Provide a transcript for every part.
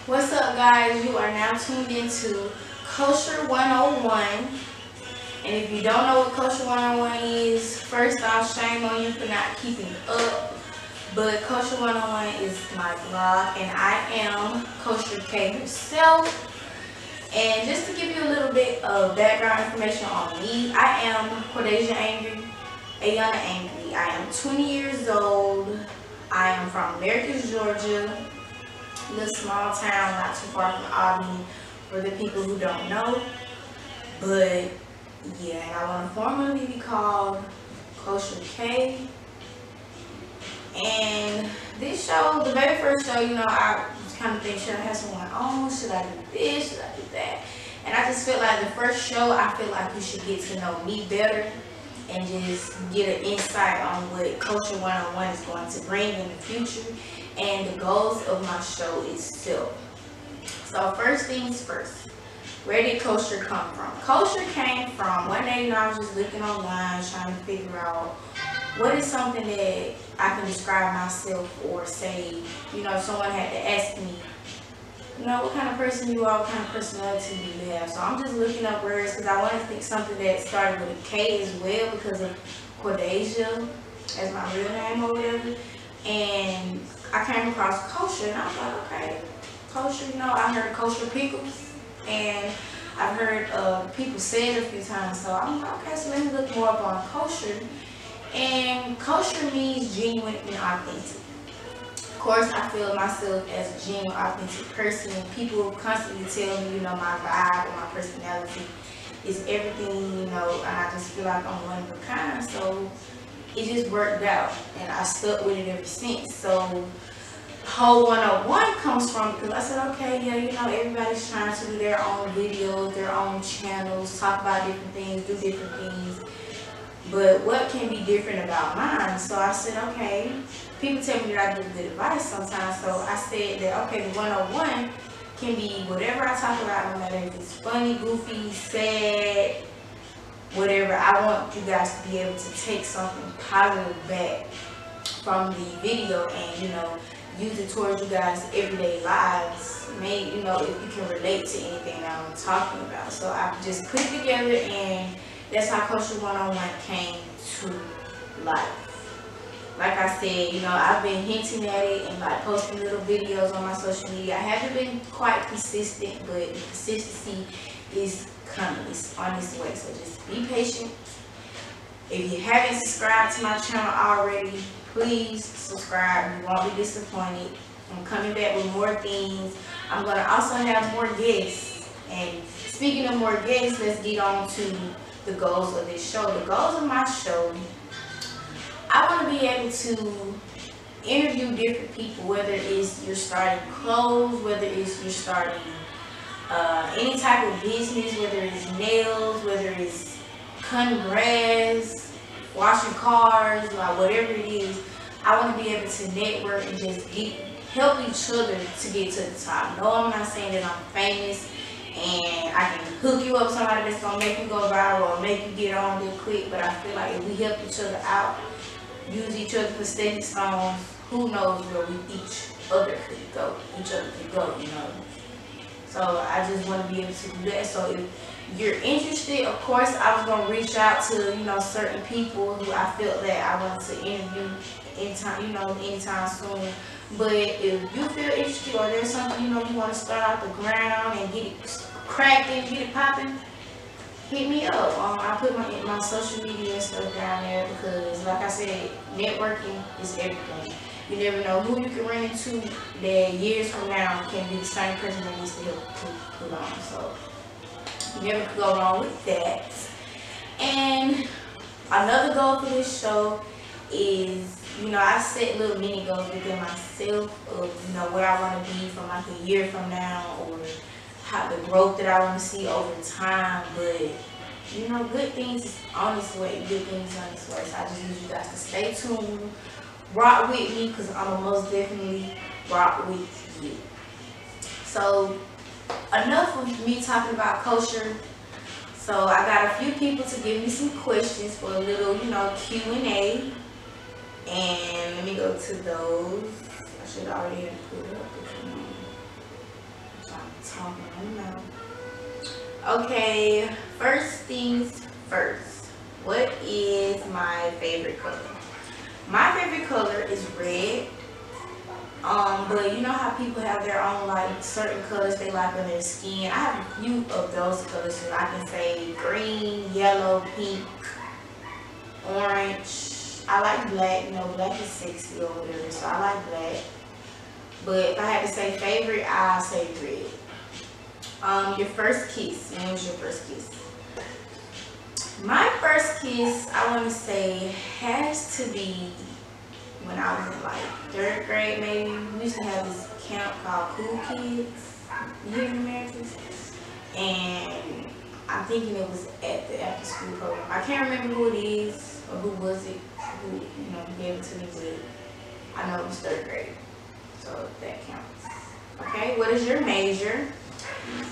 What's up, guys? You are now tuned into Kosher101. And if you don't know what Kosher101 is, first off, shame on you for not keeping up. But Kosher101 is my blog, and I am Kosher K herself. And just to give you a little bit of background information on me, I am Ayana Angry. I am 20 years old. I am from Americus, Georgia. A little small town, not too far from Albany, for the people who don't know. But yeah, and I want to formally be called Kosher K. And this show, the very first show, I was kind of thinking, should I have someone on? Should I do this? Should I do that? And I just feel like the first show, I feel like you should get to know me better and just get an insight on what Kosher101 is going to bring in the future. And the goals of my show itself. So first things first, where did Kosher come from? Kosher came from one day, I was just looking online trying to figure out what is something that I can describe myself or say, if someone had to ask me, what kind of person you are, what kind of personality do you have? So I'm just looking up words because I want to think something that started with a K as well because of Cordasia as my real name or whatever. And I came across Kosher and I was like, okay, Kosher, I heard kosher pickles and I've heard people say it a few times. So I'm like, okay, so let me look more up on Kosher. And Kosher means genuine and authentic. Of course, I feel myself as a genuine, authentic person. People constantly tell me, my vibe or my personality is everything, and I just feel like I'm one of a kind. So it just worked out, and I stuck with it ever since. So whole 101 comes from because I said, okay, yeah, everybody's trying to do their own videos, their own channels, talk about different things, do different things. But what can be different about mine? So I said, okay, people tell me that I give good advice sometimes. So I said that, okay, the 101 can be whatever I talk about, no matter if it's funny, goofy, sad, whatever. I want you guys to be able to take something positive back from the video and, use it towards you guys' everyday lives. Maybe, if you can relate to anything that I'm talking about. So I just put it together and that's how Kosher101 came to life. Like I said, I've been hinting at it and posting little videos on my social media. I haven't been quite consistent, but the consistency is coming. It's on its way. So just be patient. If you haven't subscribed to my channel already, please subscribe. You won't be disappointed. I'm coming back with more things. I'm going to also have more guests. And speaking of more guests, let's get on to the goals of this show. The goals of my show, I want to be able to interview different people, whether it's you're starting clothes, whether it's you're starting any type of business, whether it's nails, whether it's cutting grass, washing cars, whatever it is. I want to be able to network and just help each other to get to the top. No, I'm not saying that I'm famous and I can hook you up with somebody that's going to make you go viral or make you get on there quick, but I feel like if we help each other out, use each other for stepping stones, who knows where each other could go. So I just want to be able to do that. So if you're interested, of course, I was going to reach out to, certain people who I felt that I wanted to interview anytime soon. But if you feel interested or there's something, you want to start out the ground and get it cracking, get it popping, hit me up. I put my social media and stuff down there because, like I said, networking is everything. You never know who you can run into that years from now can be the same person that needs to help put on. So you never could go wrong with that. And another goal for this show is, I set little mini goals within myself of, where I want to be from a year from now or how the growth that I want to see over time. But, good things is on its way. Good things on its way. So I just need you guys to stay tuned. Rock with me because I'm going to most definitely rock with you. So, enough of me talking about Kosher. So, I got a few people to give me some questions for a little, Q&A. And let me go to those. I should already have put it up. talking about. Okay, first things first. What is my favorite color? My favorite color is red. But you know how people have their own like certain colors they like on their skin. I have a few of those colors. So I can say green, yellow, pink, orange. I like black. You know, black is sexy or whatever. So I like black. But if I had to say favorite, I'll say red. Your first kiss. When was your first kiss? My first kiss, I want to say, has to be when I was in like 3rd grade maybe. We used to have this camp called Cool Kids here in America. And I'm thinking it was at the after school program. I can't remember who it is or who was it who, you know, gave it to me, but I know it was 3rd grade. So that counts. Okay, what is your major?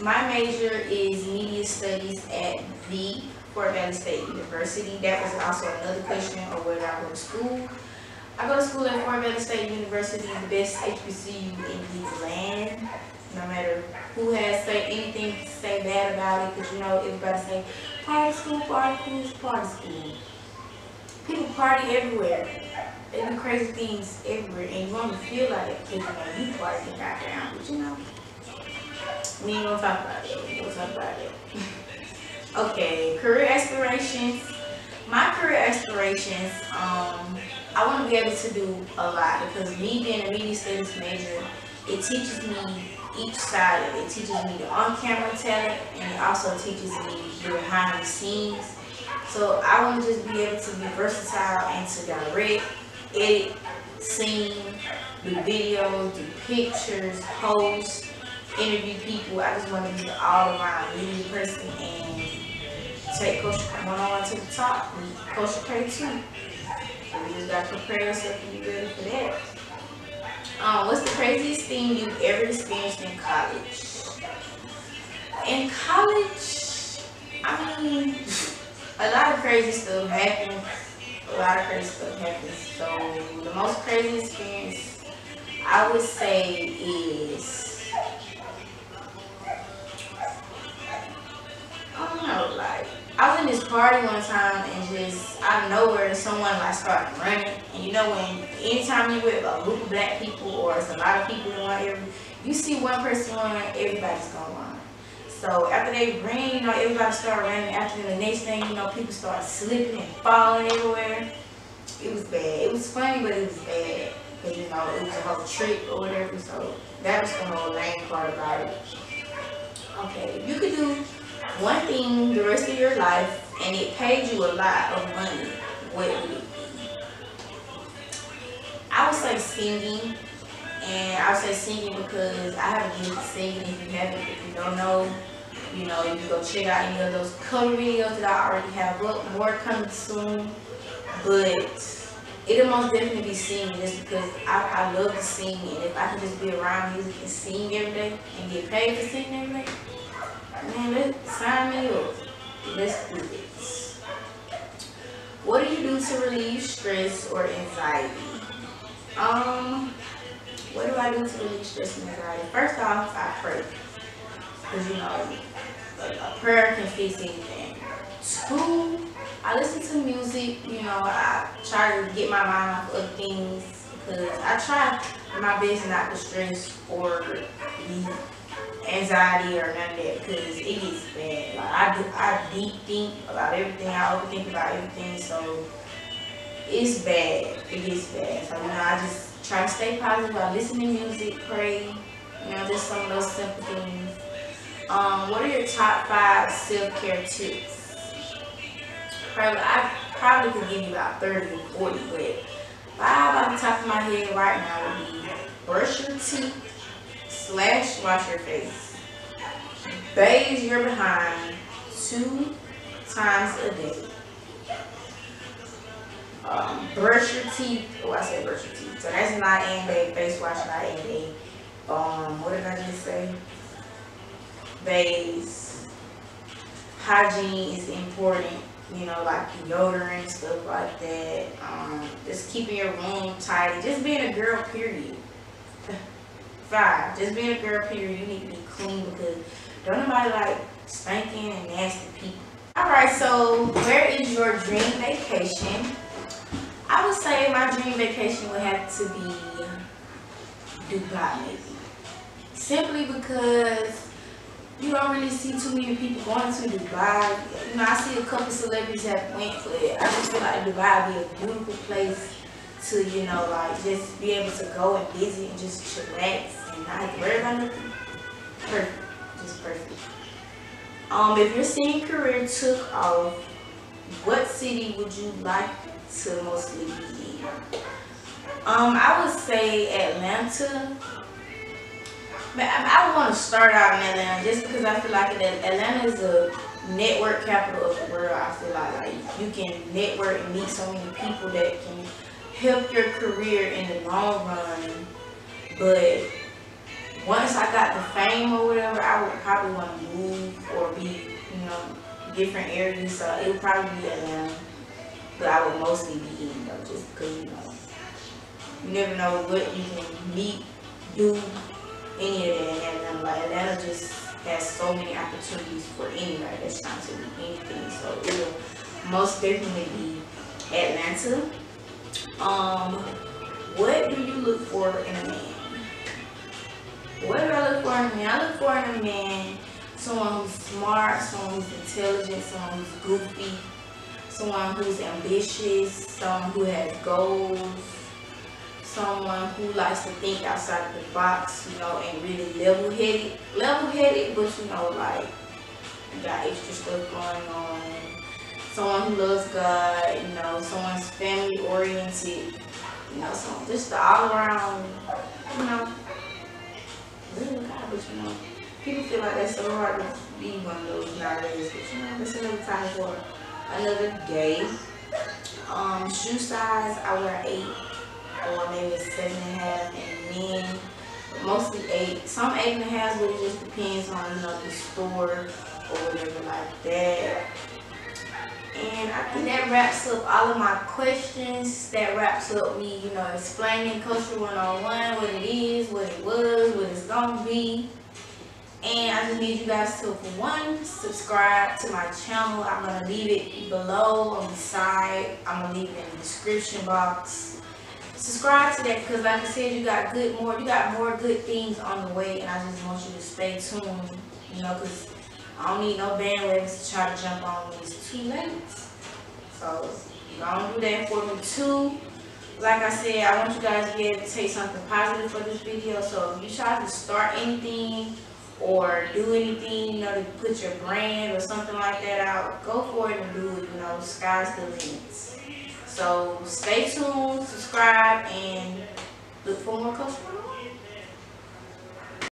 My major is media studies at the Fort Valley State University. That was also another question of where I go to school. I go to school at Fort Valley State University, the best HBCU in the land. No matter who has said anything to say bad about it, because you know everybody say party school, party school. People party everywhere. They do crazy things everywhere, and you want to feel like it because you know you party and got down, but you know we ain't gonna talk about it. We gonna talk about it. Okay, career aspirations. My career aspirations, I want to be able to do a lot because me being a media studies major, it teaches me each side of it. It teaches me the on-camera talent, and it also teaches me the behind the scenes. So I want to just be able to be versatile and to direct, edit, sing, do videos, do pictures, host, interview people. I just want to be an all-around media person and take Kosher101 to the top. Kosher K2. So we just got to prepare yourself and be ready for that. What's the craziest thing you've ever experienced in college? In college, I mean, a lot of crazy stuff happens. So the most crazy experience I would say is, I don't know, like I was in this party one time and just out of nowhere someone like started running, and you know when anytime you with a group of black people or it's a lot of people in one area, you see one person run, everybody's gonna run. So after they ran, you know, everybody started running. After the next thing, you know, people started slipping and falling everywhere. It was bad. It was funny, but it was bad. Because, you know, it was a whole trick or whatever. So that was the whole lame part about it. Okay, if you could do one thing the rest of your life and it paid you a lot of money, what would it be? I would say singing. And I would say singing because I have a gift of singing. If you haven't, if you don't know, you know, you can go check out any of those cover videos that I already have up. More coming soon. But it'll most definitely be singing just because I love to sing. And if I can just be around music and sing every day and get paid for singing every day, man, let's sign me up. Let's do this. What do you do to relieve stress or anxiety? What do I do to relieve stress and anxiety? First off, I pray. Because, you know, a prayer can fix anything. 2, I listen to music. You know, I try to get my mind off of things. Because I try my best not to stress or the anxiety or none of that. Because it gets bad. Like, I deep think about everything. I overthink about everything. So, it's bad. It gets bad. So, you know, I just try to stay positive. I listen to music, pray, you know, just some of those simple things. What are your top 5 self-care tips? I probably could give you about 30 or 40, but 5 off the top of my head right now would be brush your teeth / wash your face. Bathe your behind 2 times a day. Brush your teeth. Oh, I said brush your teeth. So that's not and a face wash, not and a what did I just say? Base. Hygiene is important. You know, like deodorant, stuff like that. Just keeping your room tidy. Just being a girl, period. 5. Just being a girl, period, you need to be clean because don't nobody like stinking and nasty people. Alright, so where is your dream vacation? I would say my dream vacation would have to be Dubai, maybe. Simply because you don't really see too many people going to Dubai. You know, I see a couple celebrities that went for it. I just feel like Dubai would be a beautiful place to, you know, like just be able to go and visit and just chillax and not have to worry about nothing. Perfect. Just perfect. If your singing career took off, what city would you like to mostly be in? I would say Atlanta. I want to start out in Atlanta just because I feel like Atlanta is a network capital of the world. I feel like you can network and meet so many people that can help your career in the long run. But once I got the fame or whatever, I would probably want to move or be, you know, different areas. So it would probably be Atlanta. But I would mostly be in though, just because, you know, you never know what you can meet, do, any of that in Atlanta. Like Atlanta just has so many opportunities for anybody that's trying to do anything. So it will most definitely be Atlanta. What do you look for in a man? What do I look for in a man? I look for in a man someone who's smart, someone who's intelligent, someone who's goofy, someone who's ambitious, someone who has goals, someone who likes to think outside of the box, you know, and really level-headed, but you know, like, you got extra stuff going on. Someone who loves God, you know, someone's family-oriented, you know, someone just the all-around, you know, really God, but you know, people feel like that's so hard to be one of those nowadays, but you know, that's another time for another day. Shoe size, I wear 8. Or maybe a 7.5, and men mostly 8. Some 8.5, but it just depends on, you know, the store or whatever like that. And I think that wraps up all of my questions. That wraps up me, you know, explaining Kosher101, what it is, what it was, what it's gonna be. And I just need you guys to, for one, subscribe to my channel. I'm gonna leave it below on the side. I'm gonna leave it in the description box. Subscribe to that because, like I said, you got more good things on the way, and I just want you to stay tuned, you know, because I don't need no bandwagons to try to jump on when it's too late. So don't do that for me too. Like I said, I want you guys to be able to take something positive for this video. So if you try to start anything or do anything, you know, to put your brand or something like that out, go for it and do it. You know, sky's the limit. So stay tuned, subscribe, and look for more Kosher101.